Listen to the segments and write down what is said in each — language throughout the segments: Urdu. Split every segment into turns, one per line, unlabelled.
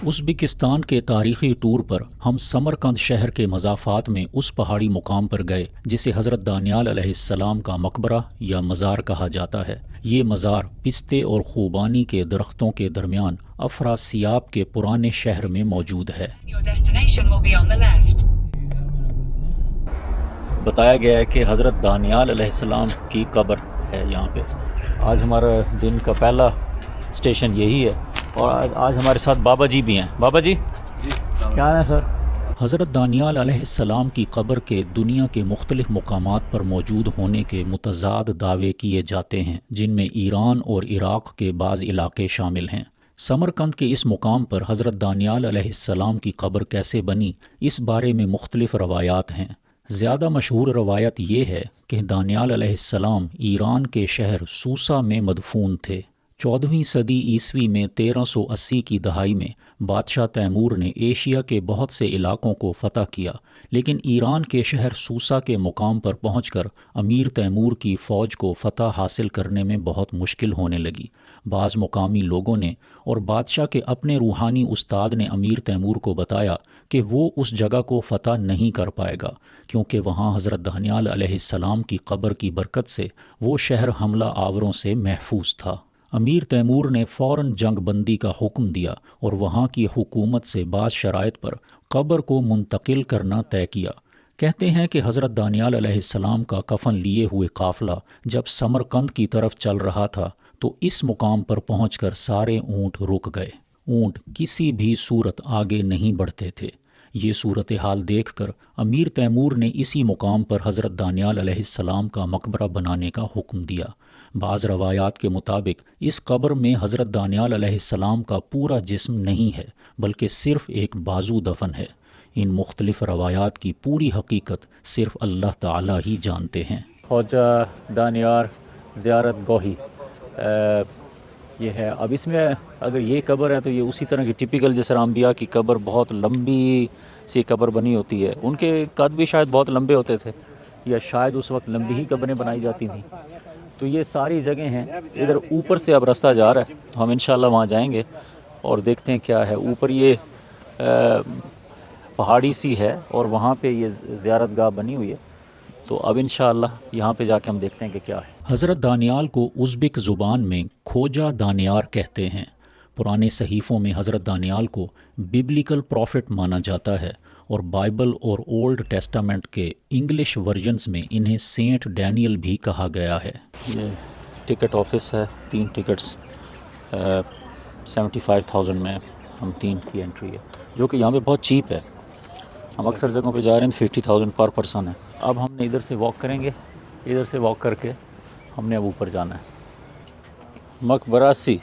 ازبکستان کے تاریخی ٹور پر ہم سمرقند شہر کے مضافات میں اس پہاڑی مقام پر گئے جسے حضرت دانیال علیہ السلام کا مقبرہ یا مزار کہا جاتا ہے۔ یہ مزار پستے اور خوبانی کے درختوں کے درمیان افراسیاب کے پرانے شہر میں موجود ہے۔ بتایا گیا ہے کہ حضرت دانیال علیہ السلام کی قبر ہے یہاں پہ۔ آج ہمارا دن کا پہلا اسٹیشن یہی ہے اور آج ہمارے ساتھ بابا جی بھی ہیں۔ بابا جی کیا ہے سر؟ حضرت دانیال علیہ السلام کی قبر کے دنیا کے مختلف مقامات پر موجود ہونے کے متضاد دعوے کیے جاتے ہیں، جن میں ایران اور عراق کے بعض علاقے شامل ہیں۔ سمرقند کے اس مقام پر حضرت دانیال علیہ السلام کی قبر کیسے بنی، اس بارے میں مختلف روایات ہیں۔ زیادہ مشہور روایت یہ ہے کہ دانیال علیہ السلام ایران کے شہر سوسا میں مدفون تھے۔ 14ویں صدی عیسوی میں 1380 کی دہائی میں بادشاہ تیمور نے ایشیا کے بہت سے علاقوں کو فتح کیا، لیکن ایران کے شہر سوسا کے مقام پر پہنچ کر امیر تیمور کی فوج کو فتح حاصل کرنے میں بہت مشکل ہونے لگی۔ بعض مقامی لوگوں نے اور بادشاہ کے اپنے روحانی استاد نے امیر تیمور کو بتایا کہ وہ اس جگہ کو فتح نہیں کر پائے گا، کیونکہ وہاں حضرت دانیال علیہ السلام کی قبر کی برکت سے وہ شہر حملہ آوروں سے محفوظ تھا۔ امیر تیمور نے فوراً جنگ بندی کا حکم دیا اور وہاں کی حکومت سے بعض شرائط پر قبر کو منتقل کرنا طے کیا۔ کہتے ہیں کہ حضرت دانیال علیہ السلام کا کفن لیے ہوئے قافلہ جب سمرقند کی طرف چل رہا تھا تو اس مقام پر پہنچ کر سارے اونٹ رک گئے۔ اونٹ کسی بھی صورت آگے نہیں بڑھتے تھے۔ یہ صورتحال دیکھ کر امیر تیمور نے اسی مقام پر حضرت دانیال علیہ السلام کا مقبرہ بنانے کا حکم دیا۔ بعض روایات کے مطابق اس قبر میں حضرت دانیال علیہ السلام کا پورا جسم نہیں ہے، بلکہ صرف ایک بازو دفن ہے۔ ان مختلف روایات کی پوری حقیقت صرف اللہ تعالی ہی جانتے ہیں۔ خواجہ دانیال زیارت گوہی یہ ہے۔ اب اس میں اگر یہ قبر ہے تو یہ اسی طرح کی ٹپیکل جیسے انبیاء کی قبر بہت لمبی سی قبر بنی ہوتی ہے۔ ان کے قد بھی شاید بہت لمبے ہوتے تھے یا شاید اس وقت لمبی ہی قبریں بنائی جاتی تھیں۔ تو یہ ساری جگہیں ہیں۔ ادھر اوپر سے اب راستہ جا رہا ہے تو ہم انشاءاللہ وہاں جائیں گے اور دیکھتے ہیں کیا ہے۔ اوپر یہ پہاڑی سی ہے اور وہاں پہ یہ زیارت گاہ بنی ہوئی ہے، تو اب انشاءاللہ یہاں پہ جا کے ہم دیکھتے ہیں کہ کیا ہے۔ حضرت دانیال کو ازبک زبان میں کھوجا دانیار کہتے ہیں۔ پرانے صحیفوں میں حضرت دانیال کو ببلیکل پروفٹ مانا جاتا ہے اور بائبل اور اولڈ ٹیسٹامنٹ کے انگلش ورژنز میں انہیں سینٹ ڈینیل بھی کہا گیا ہے۔ یہ ٹکٹ آفس ہے، 3 ٹکٹس 75,000 میں ہم 3 کی انٹری ہے، جو کہ یہاں پہ بہت چیپ ہے۔ ہم اکثر جگہوں پہ جا رہے ہیں 50,000 پر پرسن ہے۔ اب ہم نے ادھر سے واک کریں گے، ادھر سے واک کر کے ہم نے اب اوپر جانا ہے۔ مقبرہ سی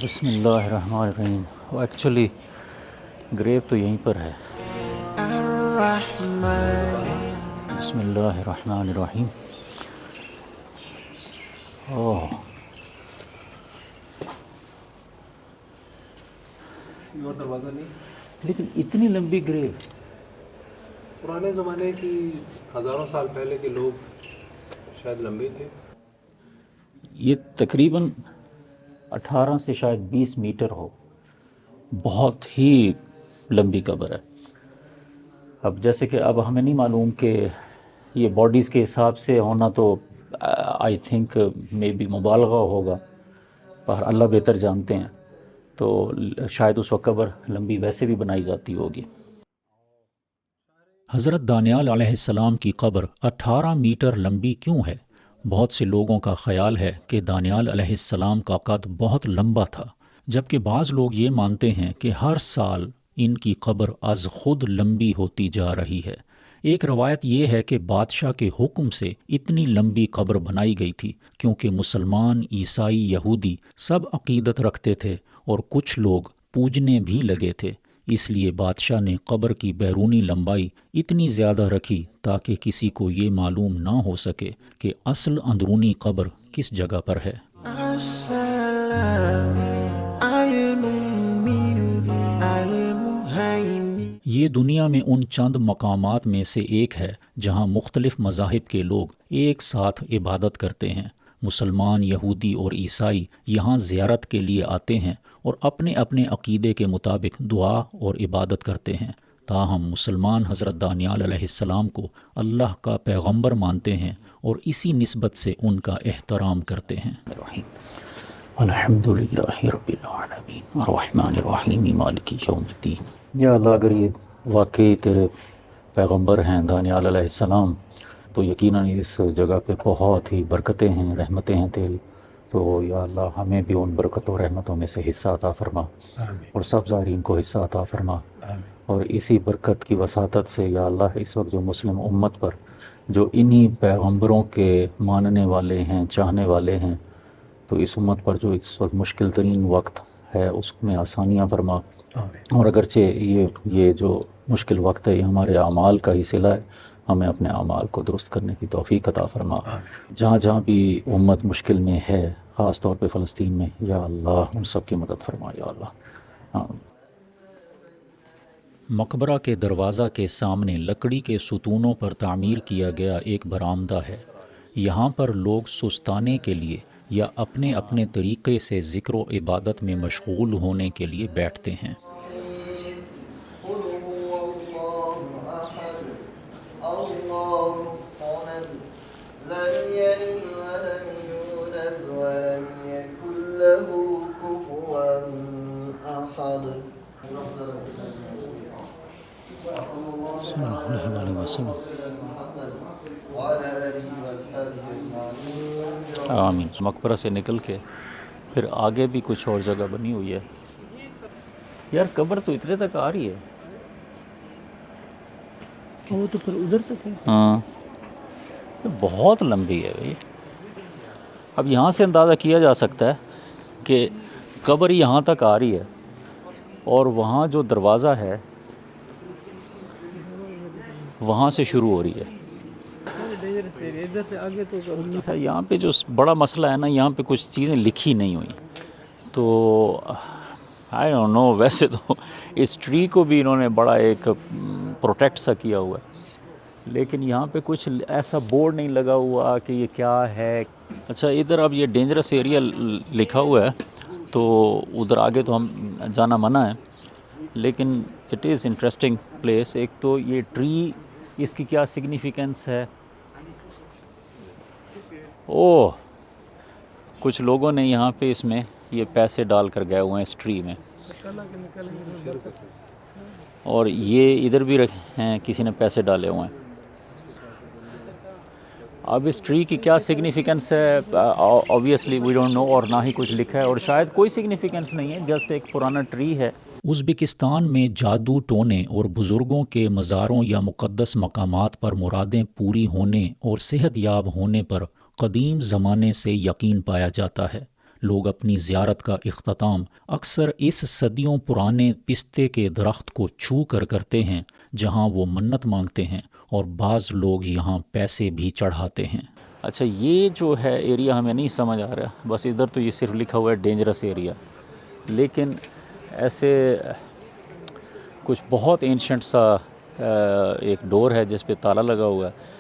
بسم اللہ الرحمن الرحیم۔ ایکچولی گریو تو یہیں پر ہے۔ بسم اللہ الرحمن الرحیم۔
دروازہ نہیں،
لیکن اتنی لمبی گریو؟
پرانے زمانے کی ہزاروں سال پہلے کے لوگ شاید لمبے تھے۔
یہ تقریباً 18 سے شاید 20 میٹر ہو، بہت ہی لمبی قبر ہے۔ اب جیسے کہ اب ہمیں نہیں معلوم کہ یہ باڈیز کے حساب سے ہونا تو آئی تھنک مے بی مبالغہ ہوگا، پر اللہ بہتر جانتے ہیں، تو شاید اس وقت قبر لمبی ویسے بھی بنائی جاتی ہوگی۔ حضرت دانیال علیہ السلام کی قبر 18 میٹر لمبی کیوں ہے؟ بہت سے لوگوں کا خیال ہے کہ دانیال علیہ السلام کا قد بہت لمبا تھا، جبکہ بعض لوگ یہ مانتے ہیں کہ ہر سال ان کی قبر از خود لمبی ہوتی جا رہی ہے۔ ایک روایت یہ ہے کہ بادشاہ کے حکم سے اتنی لمبی قبر بنائی گئی تھی کیونکہ مسلمان، عیسائی، یہودی سب عقیدت رکھتے تھے اور کچھ لوگ پوجنے بھی لگے تھے، اس لیے بادشاہ نے قبر کی بیرونی لمبائی اتنی زیادہ رکھی تاکہ کسی کو یہ معلوم نہ ہو سکے کہ اصل اندرونی قبر کس جگہ پر ہے۔ یہ دنیا میں ان چند مقامات میں سے ایک ہے جہاں مختلف مذاہب کے لوگ ایک ساتھ عبادت کرتے ہیں۔ مسلمان، یہودی اور عیسائی یہاں زیارت کے لیے آتے ہیں اور اپنے اپنے عقیدے کے مطابق دعا اور عبادت کرتے ہیں۔ تاہم مسلمان حضرت دانیال علیہ السلام کو اللہ کا پیغمبر مانتے ہیں اور اسی نسبت سے ان کا احترام کرتے ہیں۔ الحمدللہ رب العالمین الرحمن الرحیم مالک یوم الدین۔ یا اللہ، اگر یہ واقعی تیرے پیغمبر ہیں دانیال علیہ السلام تو یقیناً اس جگہ پہ بہت ہی برکتیں ہیں، رحمتیں ہیں تیری، تو یا اللہ ہمیں بھی ان برکتوں رحمتوں میں سے حصہ عطا فرما، اور سب زائرین کو حصہ عطا فرما، اور اسی برکت کی وساطت سے یا اللہ اس وقت جو مسلم امت پر جو انہی پیغمبروں کے ماننے والے ہیں، چاہنے والے ہیں، تو اس امت پر جو اس وقت مشکل ترین وقت ہے اس میں آسانیاں فرما، اور اگرچہ یہ جو مشکل وقت ہے یہ ہمارے اعمال کا ہی صلہ ہے، ہمیں اپنے اعمال کو درست کرنے کی توفیق عطا فرما۔ جہاں جہاں بھی امت مشکل میں ہے، خاص طور پہ فلسطین میں، یا اللہ ان سب کی مدد فرما یا اللہ۔ مقبرہ کے دروازہ کے سامنے لکڑی کے ستونوں پر تعمیر کیا گیا ایک برآمدہ ہے۔ یہاں پر لوگ سستانے کے لیے یا اپنے اپنے طریقے سے ذکر و عبادت میں مشغول ہونے کے لیے بیٹھتے ہیں۔ آمین۔ مقبرہ سے نکل کے پھر آگے بھی کچھ اور جگہ بنی ہوئی ہے۔ یار قبر تو اتنے تک آ رہی ہے،
وہ تو پھر ادھر تک ہے۔
ہاں بہت لمبی ہے بھائی۔ اب یہاں سے اندازہ کیا جا سکتا ہے کہ قبر یہاں تک آ رہی ہے، اور وہاں جو دروازہ ہے وہاں سے شروع ہو رہی ہے۔
ادھر سے آگے تو
یہاں پہ جو بڑا مسئلہ ہے نا، یہاں پہ کچھ چیزیں لکھی نہیں ہوئی، تو آئی ڈونٹ نو، ویسے تو اس ٹری کو بھی انہوں نے بڑا ایک پروٹیکٹ سا کیا ہوا ہے، لیکن یہاں پہ کچھ ایسا بورڈ نہیں لگا ہوا کہ یہ کیا ہے۔ اچھا ادھر اب یہ ڈینجرس ایریا لکھا ہوا ہے، تو ادھر آگے تو ہم جانا منع ہے، لیکن اٹ از انٹرسٹنگ پلیس۔ ایک تو یہ ٹری، اس کی کیا سگنیفیکنس ہے؟ اوہ، کچھ لوگوں نے یہاں پہ اس میں یہ پیسے ڈال کر گئے ہوئے ہیں اس ٹری میں، اور یہ ادھر بھی رکھے ہیں، کسی نے پیسے ڈالے ہوئے ہیں۔ اب اس ٹری کی کیا سگنیفیکنس ہے obviously we don't know، اور نہ ہی کچھ لکھا ہے، اور شاید کوئی سگنیفیکنس نہیں ہے، جسٹ ایک پرانا ٹری ہے۔ ازبکستان میں جادو ٹونے اور بزرگوں کے مزاروں یا مقدس مقامات پر مرادیں پوری ہونے اور صحت یاب ہونے پر قدیم زمانے سے یقین پایا جاتا ہے۔ لوگ اپنی زیارت کا اختتام اکثر اس صدیوں پرانے پستے کے درخت کو چھو کر کرتے ہیں، جہاں وہ منت مانگتے ہیں، اور بعض لوگ یہاں پیسے بھی چڑھاتے ہیں۔ اچھا یہ جو ہے ایریا ہمیں نہیں سمجھ آ رہا، بس ادھر تو یہ صرف لکھا ہوا ہے ڈینجرس ایریا، لیکن ایسے کچھ بہت اینشنٹ سا ایک ڈور ہے جس پہ تالا لگا ہوا ہے۔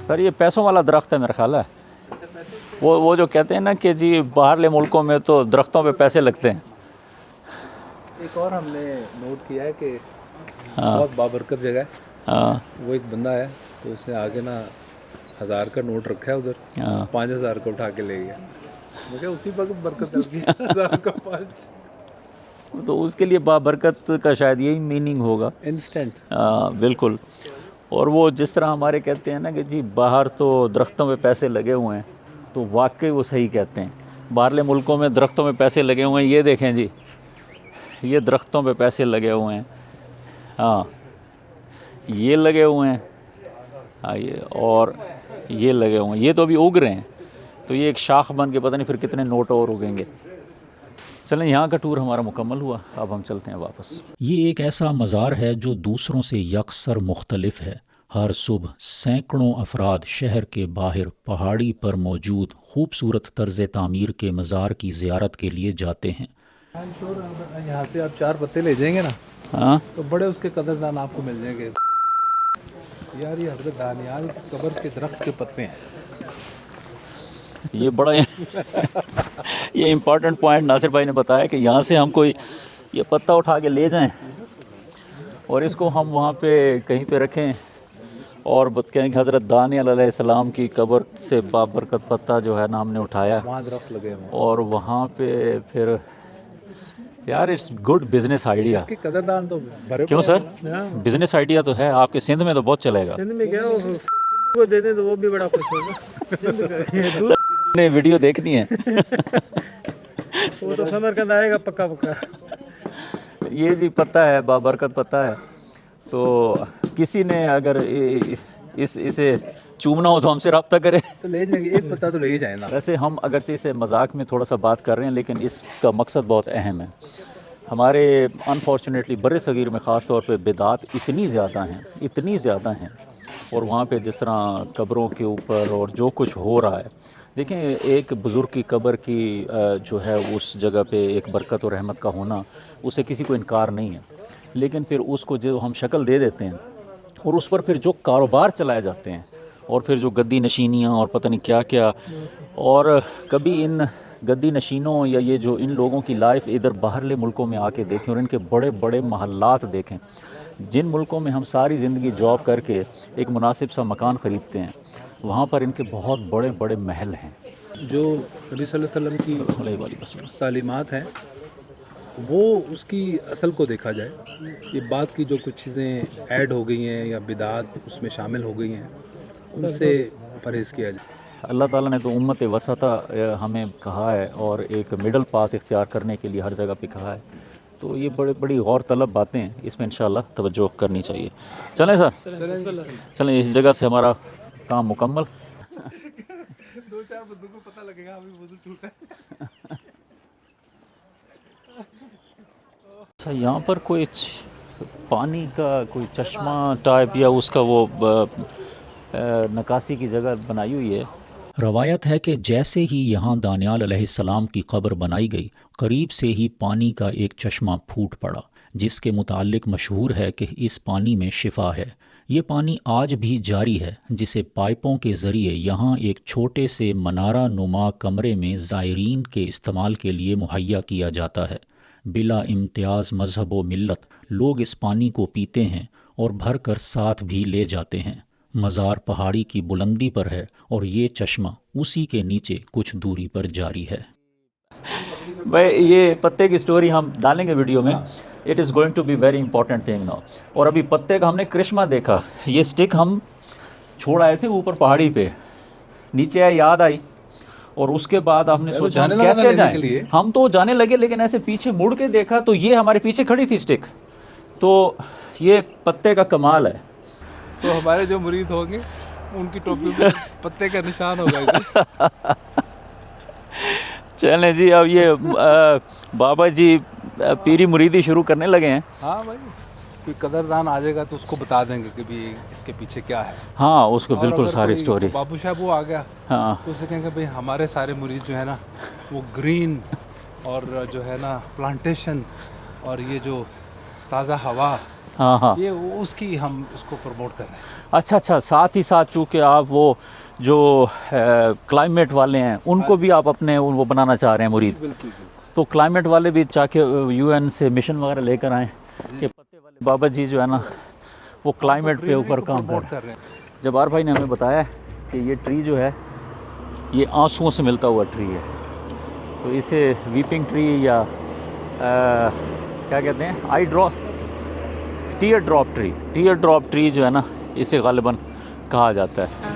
سر یہ پیسوں والا درخت ہے میرا خیال ہے، وہ جو کہتے ہیں نا کہ جی باہرلے ملکوں میں تو درختوں پہ پیسے لگتے ہیں۔
ایک اور ہم نے نوٹ کیا ہے کہ بہت بابرکت جگہ ہے، وہ ایک بندہ ہے تو اس نے آگے نا 1000 کا نوٹ رکھا ہے، ادھر 5000 کو اٹھا کے لے گیا۔ مجھے اسی وقت برکت لگی 1000 کا 5،
تو اس کے لیے بابرکت کا شاید یہی میننگ ہوگا،
انسٹنٹ۔
بالکل۔ اور وہ جس طرح ہمارے کہتے ہیں نا کہ جی باہر تو درختوں پہ پیسے لگے ہوئے ہیں، تو واقعی وہ صحیح کہتے ہیں، باہرلے ملکوں میں درختوں پہ پیسے لگے ہوئے ہیں۔ یہ دیکھیں جی، یہ درختوں پہ پیسے لگے ہوئے ہیں، ہاں یہ لگے ہوئے ہیں اور یہ لگے ہوئے ہیں، یہ تو ابھی اگ رہے ہیں، تو یہ ایک شاخ بن کے پتہ نہیں پھر کتنے نوٹ اور اگیں گے۔ چلیں یہاں کا ٹور ہمارا مکمل ہوا، اب ہم چلتے ہیں واپس۔ یہ ایک ایسا مزار ہے جو دوسروں سے یکسر مختلف ہے۔ ہر صبح سینکڑوں افراد شہر کے باہر پہاڑی پر موجود خوبصورت طرز تعمیر کے مزار کی زیارت کے لیے جاتے ہیں۔
یہاں سے آپ 4 پتے لے جائیں گے نا،
ہاں
تو بڑے اس کے قدردان آپ کو مل جائیں گے۔ یار یہ حضرت دانیال کی قبر کے درخت کے پتے ہیں۔
یہ بڑا یہ امپورٹنٹ پوائنٹ ناصر بھائی نے بتایا کہ یہاں سے ہم کوئی یہ پتہ اٹھا کے لے جائیں اور اس کو ہم وہاں پہ کہیں پہ رکھیں اور کہیں کہ حضرت دانیال علیہ السلام کی قبر سے بابرکت پتہ جو ہے نا ہم نے اٹھایا
وہاں درخت لگے ہوئے ہیں
اور وہاں پہ پھر یار اٹس گڈ بزنس آئیڈیا۔
اس کے قدردان تو بھرے
کیوں سر؟ بزنس آئیڈیا تو ہے آپ کے سندھ میں تو بہت چلے گا۔
سندھ میں کیا وہ دے دیں تو وہ بھی بڑا خوش ہوگا۔
نے ویڈیو دیکھنی ہے
وہ تو سمرقند آئے گا پکا پکا۔
یہ جی پتہ ہے بابرکت پتہ ہے، تو کسی نے اگر اسے چومنا ہو تو ہم سے رابطہ کرے
تو لے جائیں گے، ایک پتہ تو لے ہی جائیں نا۔
ویسے ہم اگرچہ اسے مذاق میں تھوڑا سا بات کر رہے ہیں لیکن اس کا مقصد بہت اہم ہے۔ ہمارے انفارچونیٹلی بر صغیر میں خاص طور پہ بدعات اتنی زیادہ ہیں اور وہاں پہ جس طرح قبروں کے اوپر اور جو کچھ ہو رہا ہے، دیکھیں ایک بزرگ کی قبر کی جو ہے اس جگہ پہ ایک برکت اور رحمت کا ہونا، اسے کسی کو انکار نہیں ہے، لیکن پھر اس کو جو ہم شکل دے دیتے ہیں اور اس پر پھر جو کاروبار چلائے جاتے ہیں اور پھر جو گدی نشینیاں اور پتہ نہیں کیا کیا، اور کبھی ان گدی نشینوں یا یہ جو ان لوگوں کی لائف ادھر باہرلے ملکوں میں آ کے دیکھیں اور ان کے بڑے بڑے محلات دیکھیں، جن ملکوں میں ہم ساری زندگی جاب کر کے ایک مناسب سا مکان خریدتے ہیں، وہاں پر ان کے بہت بڑے بڑے محل ہیں۔
جو نبی صلی اللہ علیہ وسلم کی تعلیمات ہیں وہ اس کی اصل کو دیکھا جائے، یہ بات کی جو کچھ چیزیں ایڈ ہو گئی ہیں یا بدعات اس میں شامل ہو گئی ہیں ان سے پرہیز کیا جائے۔
اللہ تعالیٰ نے تو امت وسطیٰ ہمیں کہا ہے اور ایک مڈل پاتھ اختیار کرنے کے لیے ہر جگہ پہ کہا ہے، تو یہ بڑی غور طلب باتیں ہیں، اس میں انشاءاللہ توجہ کرنی چاہیے۔ چلیں سر، چلیں اس جگہ سے ہمارا کام مکمل۔
2-4 بندوں کو پتہ لگے گا ابھی وضو ٹوٹا ہے۔
اچھا یہاں پر کوئی پانی کا کوئی چشمہ ٹائپ یا اس کا وہ نکاسی کی جگہ بنائی ہوئی ہے۔ روایت ہے کہ جیسے ہی یہاں دانیال علیہ السلام کی قبر بنائی گئی، قریب سے ہی پانی کا ایک چشمہ پھوٹ پڑا، جس کے متعلق مشہور ہے کہ اس پانی میں شفا ہے۔ یہ پانی آج بھی جاری ہے، جسے پائپوں کے ذریعے یہاں ایک چھوٹے سے منارہ نما کمرے میں زائرین کے استعمال کے لیے مہیا کیا جاتا ہے۔ بلا امتیاز مذہب و ملت لوگ اس پانی کو پیتے ہیں اور بھر کر ساتھ بھی لے جاتے ہیں۔ مزار پہاڑی کی بلندی پر ہے اور یہ چشمہ اسی کے نیچے کچھ دوری پر جاری ہے۔ بھائی یہ پتے کی سٹوری ہم ڈالیں گے ویڈیو میں، it is going to be very important thing now. اور ابھی پتے کا ہم نے کرشمہ دیکھا، یہ سٹک ہم چھوڑ آئے تھے اوپر پہاڑی پہ، نیچے آئے یاد آئی اور اس کے بعد ہم نے سوچا ہم کیسے جائیں، ہم تو جانے لگے لیکن ایسے پیچھے مڑ کے دیکھا تو یہ ہمارے پیچھے کھڑی تھی سٹک، تو یہ پتے کا کمال ہے۔
تو ہمارے جو مرید ہوں گے ان کی ٹوپی میں پتے کا نشان ہوگا۔
چلیں جی اب یہ بابا جی پیری مریدی شروع کرنے لگے ہیں۔
ہاں بھائی کوئی قدردان آ جائے گا تو اس کو بتا دیں گے کہ بھی اس کے پیچھے کیا ہے۔
ہاں اس کو بالکل ساری سٹوری۔
بابو صاحب وہ آ گیا
ہاں
تو اسے کہیں گے بھائی ہمارے سارے مرید جو ہے نا وہ گرین اور جو ہے نا پلانٹیشن اور یہ جو تازہ ہوا،
ہاں
یہ اس کی ہم اس کو پروموٹ کر رہے ہیں۔
اچھا ساتھ ہی ساتھ چونکہ آپ وہ جو کلائمیٹ والے ہیں ان کو بھی آپ اپنے وہ بنانا چاہ رہے ہیں مرید، تو کلائمیٹ والے بھی چاہ کے یو این سے مشن وغیرہ لے کر آئیں کہ پتے والے بابا جی جو ہے نا وہ کلائمیٹ پہ اوپر کام کر رہے ہیں۔ جبار بھائی نے ہمیں بتایا کہ یہ ٹری جو ہے یہ آنسوؤں سے ملتا ہوا ٹری ہے، تو اسے ویپنگ ٹری یا کیا کہتے ہیں ٹیئر ڈراپ ٹری جو ہے نا اسے غالباً کہا جاتا ہے۔